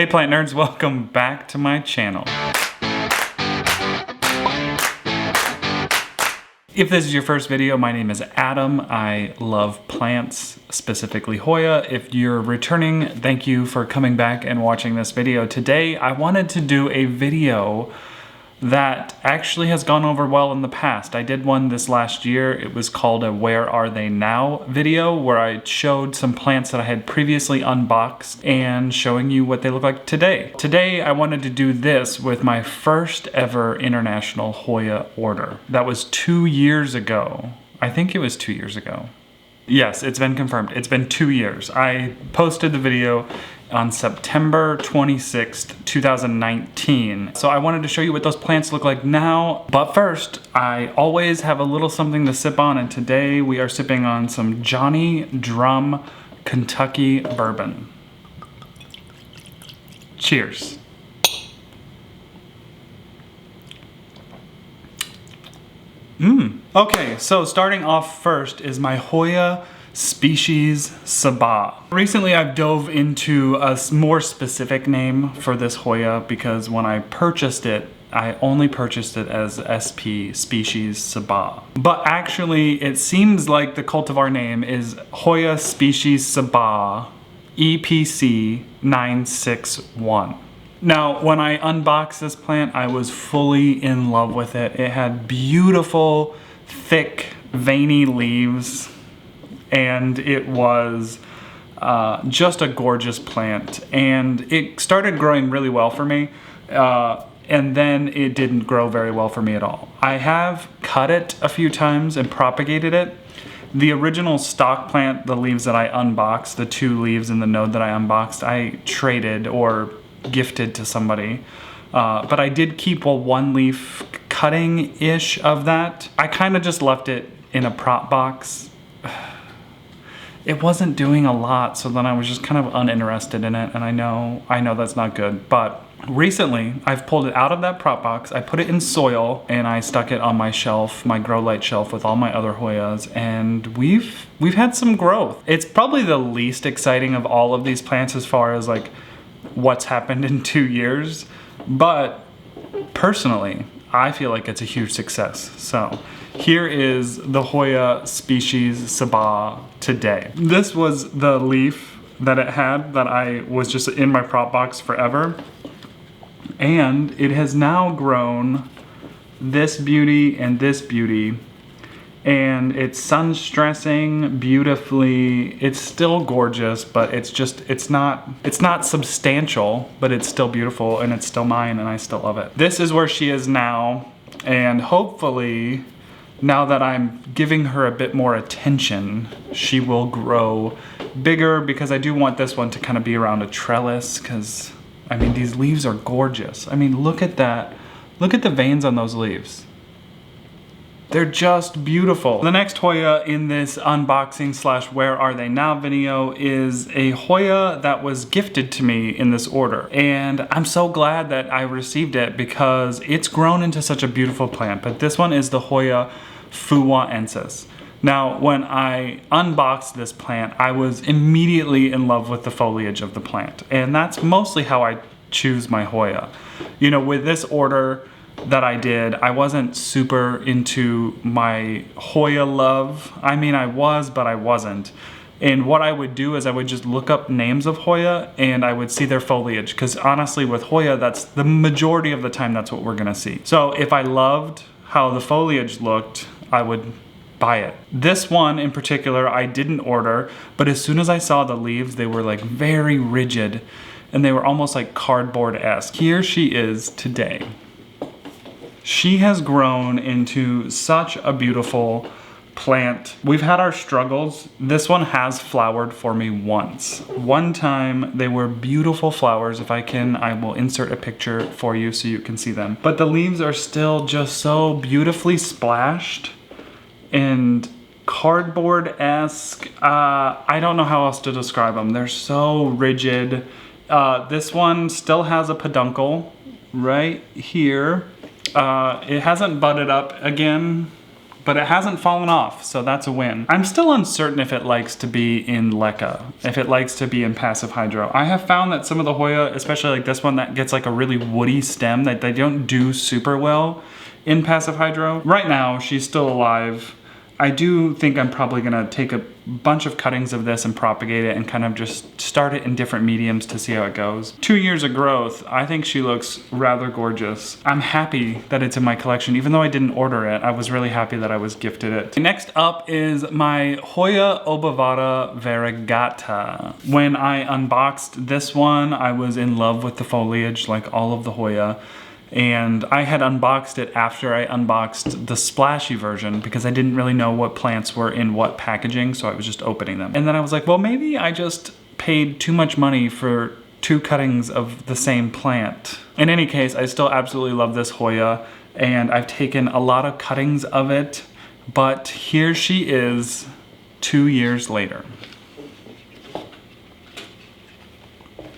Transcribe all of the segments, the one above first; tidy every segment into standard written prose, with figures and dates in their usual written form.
Hey plant nerds, welcome back to my channel. If this is your first video, my name is Adam. I love plants, specifically Hoya. If you're returning, thank you for coming back and watching this video. Today, I wanted to do a video that actually has gone over well in the past. I did one this last year. It was called a Where Are They Now video, where I showed some plants that I had previously unboxed and showing you what they look like today. Today, I wanted to do this with my first ever international Hoya order. That was 2 years ago. I think it was 2 years ago. Yes, it's been confirmed. It's been 2 years. I posted the video on September 26th, 2019. So I wanted to show you what those plants look like now. But first, I always have a little something to sip on, and today we are sipping on some Johnny Drum Kentucky bourbon. Cheers. Okay, so starting off first is my Hoya species Sabah. Recently I've dove into a more specific name for this Hoya because when I purchased it, I only purchased it as SP species Sabah. But actually it seems like the cultivar name is Hoya species Sabah EPC 961. Now, when I unboxed this plant, I was fully in love with it. It had beautiful, thick, veiny leaves, and it was just a gorgeous plant. And it started growing really well for me, and then it didn't grow very well for me at all. I have cut it a few times and propagated it. The original stock plant, the leaves that I unboxed, the 2 leaves in the node that I unboxed, I traded or gifted to somebody. But I did keep a 1 leaf cutting-ish of that. I kind of just left it in a prop box. It wasn't doing a lot, so then I was just kind of uninterested in it, and I know that's not good. But recently, I've pulled it out of that prop box, I put it in soil, and I stuck it on my shelf, my grow light shelf with all my other Hoyas, and we've had some growth. It's probably the least exciting of all of these plants as far as like what's happened in 2 years, but personally, I feel like it's a huge success. So here is the Hoya species Sabah today. This was the leaf that it had that I was just in my prop box forever. And it has now grown this beauty and this beauty. And it's sun stressing beautifully. It's still gorgeous, but it's not substantial, but it's still beautiful and it's still mine and I still love it. This is where she is now, and hopefully now that I'm giving her a bit more attention, she will grow bigger, because I do want this one to kind of be around a trellis, because I mean these leaves are gorgeous. I mean look at that. Look at the veins on those leaves. They're just beautiful. The next Hoya in this unboxing / Where Are They Now video is a Hoya that was gifted to me in this order. And I'm so glad that I received it because it's grown into such a beautiful plant. But this one is the Hoya phuwauensis. Now, when I unboxed this plant, I was immediately in love with the foliage of the plant. And that's mostly how I choose my Hoya. You know, with this order that I did, I wasn't super into my Hoya love. I mean, I was, but I wasn't. And what I would do is I would just look up names of Hoya and I would see their foliage. Because honestly, with Hoya, that's the majority of the time that's what we're gonna see. So if I loved how the foliage looked, I would buy it. This one in particular, I didn't order, but as soon as I saw the leaves, they were like very rigid and they were almost like cardboard-esque. Here she is today. She has grown into such a beautiful plant. We've had our struggles. This one has flowered for me once. One time, they were beautiful flowers. If I can, I will insert a picture for you so you can see them. But the leaves are still just so beautifully splashed and cardboard-esque. I don't know how else to describe them. They're so rigid. This one still has a peduncle right here. It hasn't budded up again but it hasn't fallen off, so that's a win. I'm still uncertain if it likes to be in leca, if it likes to be in passive hydro. I have found that some of the Hoya, especially like this one that gets like a really woody stem, that they don't do super well in passive hydro. Right now, she's still alive. I do think I'm probably gonna take a bunch of cuttings of this and propagate it and kind of just start it in different mediums to see how it goes. 2 years of growth, I think she looks rather gorgeous. I'm happy that it's in my collection. Even though I didn't order it, I was really happy that I was gifted it. Next up is my Hoya obovata variegata. When I unboxed this one, I was in love with the foliage, like all of the Hoya. And I had unboxed it after I unboxed the splashy version because I didn't really know what plants were in what packaging, so I was just opening them. And then I was like, well, maybe I just paid too much money for 2 cuttings of the same plant. In any case, I still absolutely love this Hoya, and I've taken a lot of cuttings of it, but here she is 2 years later.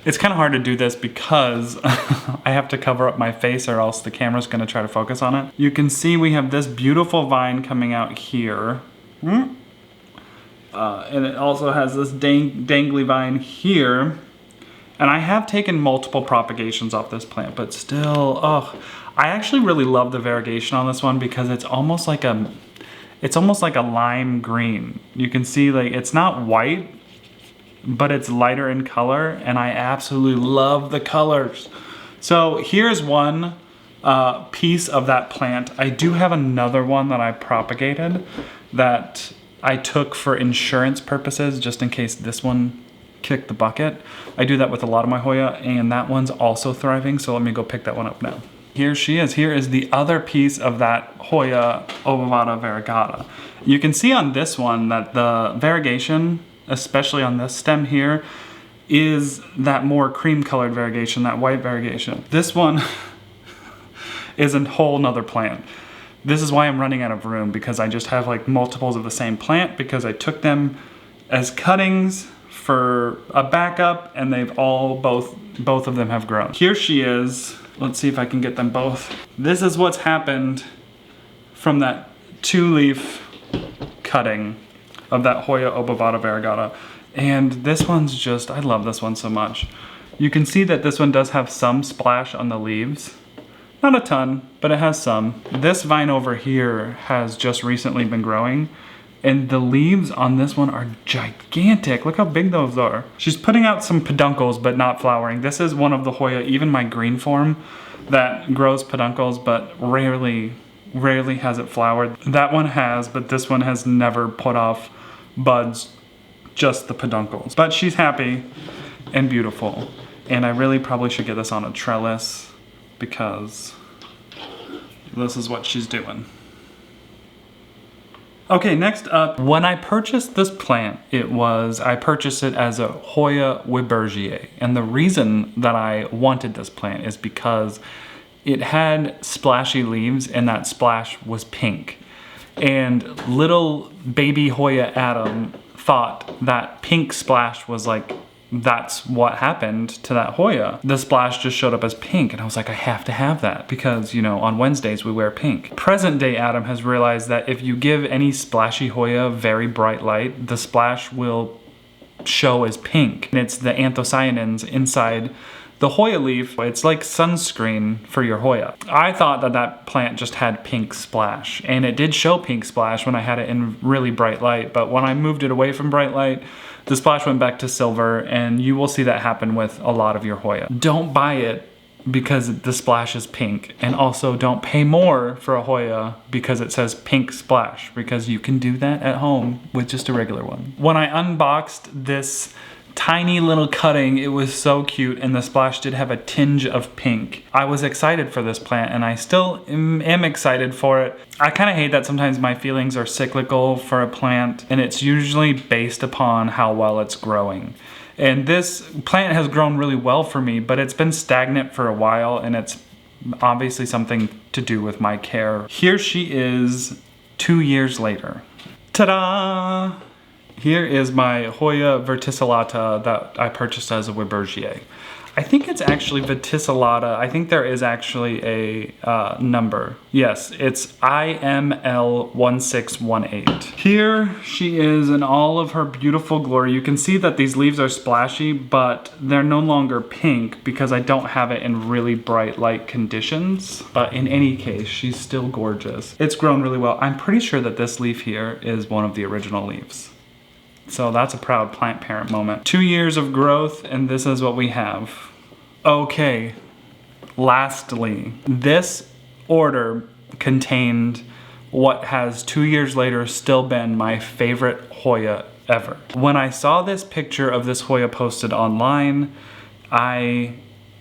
It's kind of hard to do this because I have to cover up my face or else the camera's gonna try to focus on it. You can see we have this beautiful vine coming out here. And it also has this dangly vine here. And I have taken multiple propagations off this plant, but still, I actually really love the variegation on this one because it's almost like a lime green. You can see like it's not white, but it's lighter in color, and I absolutely love the colors. So here's one piece of that plant. I do have another one that I propagated that I took for insurance purposes, just in case this one kicked the bucket. I do that with a lot of my Hoya, and that one's also thriving, so let me go pick that one up now. Here she is. Here is the other piece of that Hoya obovata variegata. You can see on this one that the variegation, especially on this stem here, is that more cream colored variegation, that white variegation. This one is a whole nother plant. This is why I'm running out of room, because I just have like multiples of the same plant because I took them as cuttings for a backup, and they've all, both of them have grown. Here she is. Let's see if I can get them both. This is what's happened from that 2-leaf cutting of that Hoya obovata variegata. And this one's just, I love this one so much. You can see that this one does have some splash on the leaves. Not a ton, but it has some. This vine over here has just recently been growing, and the leaves on this one are gigantic. Look how big those are. She's putting out some peduncles, but not flowering. This is one of the Hoya, even my green form, that grows peduncles, but rarely has it flowered. That one has, but this one has never put off buds, just the peduncles. But she's happy and beautiful, and I really probably should get this on a trellis because this is what she's doing. Okay, next up, when I purchased this plant, I purchased it as a Hoya Webergier, and the reason that I wanted this plant is because it had splashy leaves, and that splash was pink. And little baby Hoya Adam thought that pink splash was like, that's what happened to that Hoya. The splash just showed up as pink, and I was like, I have to have that because, you know, on Wednesdays we wear pink. Present day Adam has realized that if you give any splashy Hoya very bright light, the splash will show as pink. And it's the anthocyanins inside the Hoya leaf. It's like sunscreen for your Hoya. I thought that that plant just had pink splash, and it did show pink splash when I had it in really bright light, but when I moved it away from bright light, the splash went back to silver, and you will see that happen with a lot of your Hoya. Don't buy it because the splash is pink, and also don't pay more for a Hoya because it says pink splash, because you can do that at home with just a regular one. When I unboxed this tiny little cutting, it was so cute, and the splash did have a tinge of pink. I was excited for this plant, and I still am excited for it. I kind of hate that sometimes my feelings are cyclical for a plant, and it's usually based upon how well it's growing. And this plant has grown really well for me, but it's been stagnant for a while, and it's obviously something to do with my care. Here she is 2 years later. Ta-da! Here is my Hoya verticillata that I purchased as a Webergier. I think it's actually verticillata. I think there is actually a number. Yes, it's IML1618. Here she is in all of her beautiful glory. You can see that these leaves are splashy, but they're no longer pink because I don't have it in really bright light conditions. But in any case, she's still gorgeous. It's grown really well. I'm pretty sure that this leaf here is one of the original leaves. So that's a proud plant parent moment. 2 years of growth, and this is what we have. Okay, lastly, this order contained what has 2 years later still been my favorite Hoya ever. When I saw this picture of this Hoya posted online, I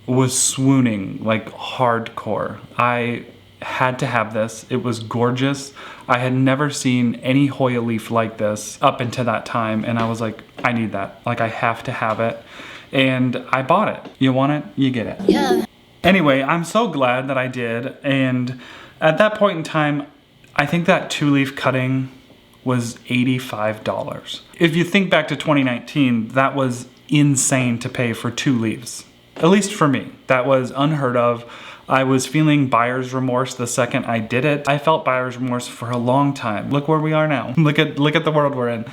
was swooning like hardcore. I had to have this. It was gorgeous. I had never seen any Hoya leaf like this up until that time, and I was like, I need that. Like, I have to have it. And I bought it. You want it, you get it. Yeah. Anyway, I'm so glad that I did, and at that point in time, I think that 2-leaf cutting was $85. If you think back to 2019, that was insane to pay for 2 leaves. At least for me, that was unheard of. I was feeling buyer's remorse the second I did it. I felt buyer's remorse for a long time. Look where we are now. Look at the world we're in.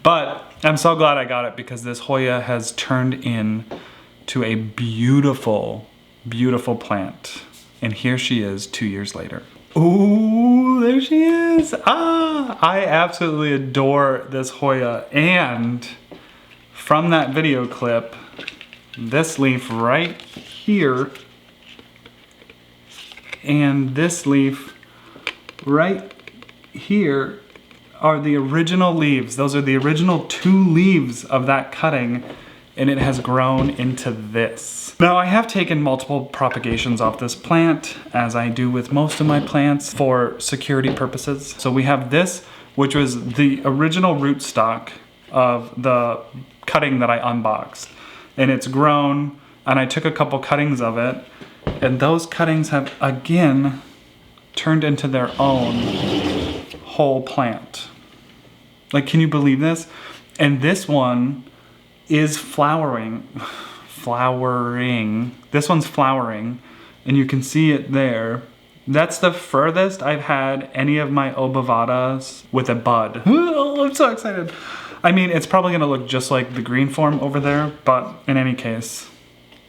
But I'm so glad I got it because this Hoya has turned into a beautiful, beautiful plant. And here she is 2 years later. Ooh, there she is. I absolutely adore this Hoya. And from that video clip, this leaf right here and this leaf right here are the original leaves. Those are the original 2 leaves of that cutting, and it has grown into this. Now, I have taken multiple propagations off this plant, as I do with most of my plants, for security purposes. So we have this, which was the original rootstock of the cutting that I unboxed. And it's grown, and I took a couple cuttings of it, and those cuttings have again turned into their own whole plant. Like, can you believe this? And this one is flowering. This one's flowering, and you can see it there. That's the furthest I've had any of my obovata's with a bud. Oh, I'm so excited. I mean, it's probably gonna look just like the green form over there, but in any case,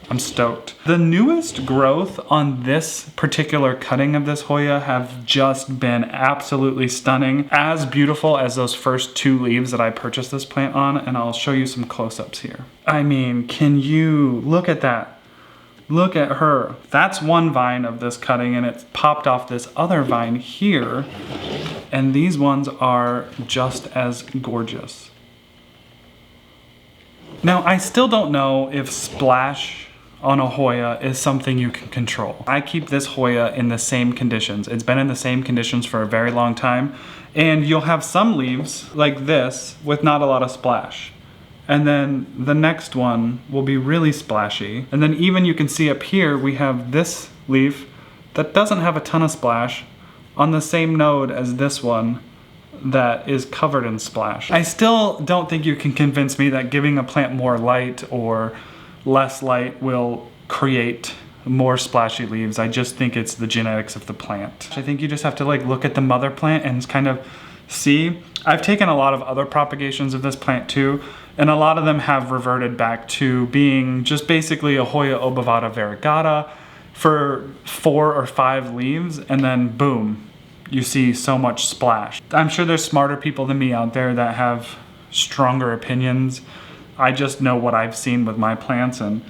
I'm stoked. The newest growth on this particular cutting of this Hoya have just been absolutely stunning. As beautiful as those first 2 leaves that I purchased this plant on, and I'll show you some close-ups here. I mean, can you look at that? Look at her. That's one vine of this cutting, and it's popped off this other vine here, and these ones are just as gorgeous. Now, I still don't know if splash on a Hoya is something you can control. I keep this Hoya in the same conditions. It's been in the same conditions for a very long time, and you'll have some leaves like this with not a lot of splash. And then the next one will be really splashy. And then even you can see up here, we have this leaf that doesn't have a ton of splash on the same node as this one that is covered in splash. I still don't think you can convince me that giving a plant more light or less light will create more splashy leaves. I just think it's the genetics of the plant. I think you just have to like look at the mother plant and kind of see. I've taken a lot of other propagations of this plant too, and a lot of them have reverted back to being just basically a Hoya obovata variegata for 4 or 5 leaves, and then boom, you see so much splash. I'm sure there's smarter people than me out there that have stronger opinions. I just know what I've seen with my plants, and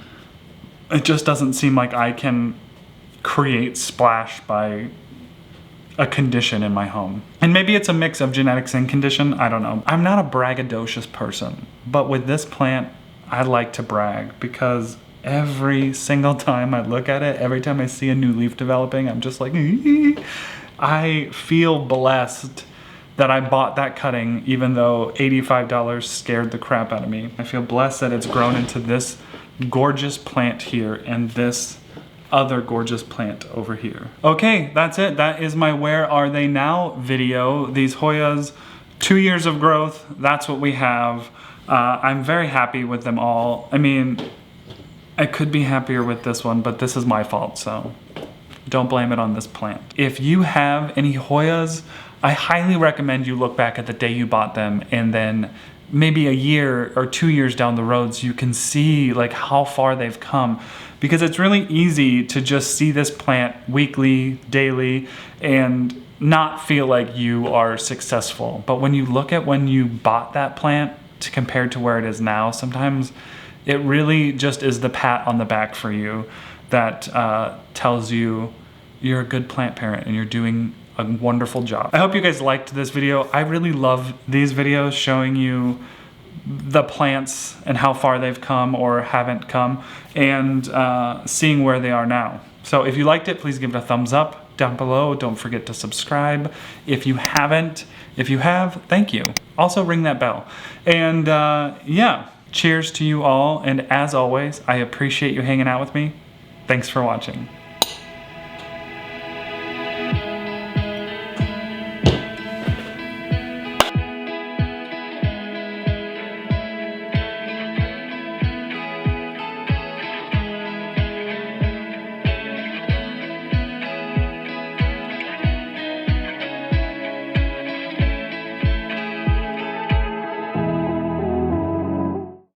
it just doesn't seem like I can create splash by a condition in my home. And maybe it's a mix of genetics and condition, I don't know. I'm not a braggadocious person, but with this plant, I like to brag because every single time I look at it, every time I see a new leaf developing, I'm just like, I feel blessed that I bought that cutting, even though $85 scared the crap out of me. I feel blessed that it's grown into this gorgeous plant here and this other gorgeous plant over here. Okay, that's it. That is my Where Are They Now video. These Hoyas, 2 years of growth, that's what we have. I'm very happy with them all. I mean, I could be happier with this one, but this is my fault, so don't blame it on this plant. If you have any Hoyas, I highly recommend you look back at the day you bought them, and then maybe a year or 2 years down the road so you can see like how far they've come, because it's really easy to just see this plant weekly, daily, and not feel like you are successful. But when you look at when you bought that plant compared to where it is now, sometimes it really just is the pat on the back for you that tells you you're a good plant parent and you're doing a wonderful job. I hope you guys liked this video. I really love these videos showing you the plants and how far they've come or haven't come, and seeing where they are now. So if you liked it, please give it a thumbs up down below. Don't forget to subscribe if you haven't. If you have, thank you. Also ring that bell. And yeah, cheers to you all. And as always, I appreciate you hanging out with me. Thanks for watching.